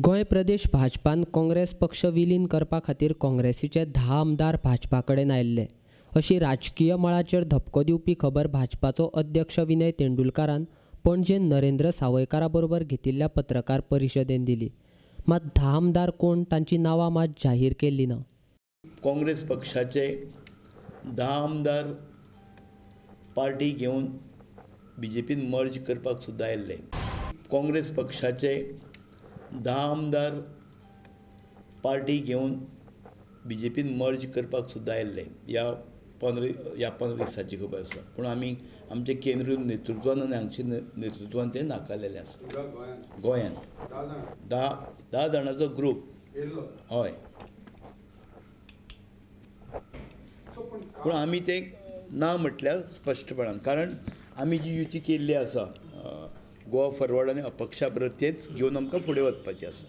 गोंय प्रदेश भाजपान काँग्रेस पक्ष विलीन करपा खातीर काँग्रेसीचे 10 आमदार भाजपा कडेन आयिल्ले अशी राजकीय मळाचेर धपको दिवपी खबर भाजपाचो अध्यक्ष विनय तेंडुलकरान पणजेन नरेंद्र सावयकारा बरोबर घेतिल्ल्या पत्रकार परिशदेंत दिली. मात 10 आमदार कोण तांची नांवां मात जाहीर केल्ली ना. काँग्रेस पक्षाचे 10 आमदार पार्टी घेवन बीजेपीन मर्ज करपाक सुद्दां आयिल्ले. काँग्रेस पक्षाचे 10 आमदार पार्टी घेवन बीजेपीन मर्ज करपाक सुद्दां आयिल्ले. ह्या 15 दिसाची खबर आसा. पूण आमी आमचे केंद्रीय नेतृत्वान आनी हांगच्या नेतृत्वान तें नाकारलेलें आसा. गोंयांत 10 जाणांचो ग्रूप हय. पूण आमी तें ना म्हटल्यार स्पश्टपणान, कारण आमी जी युती केल्ली आसा गोवा फॉरवर्ड आनी अपक्षा बरोबर तेच घेवन आमकां फुडें वचपाचें आसा.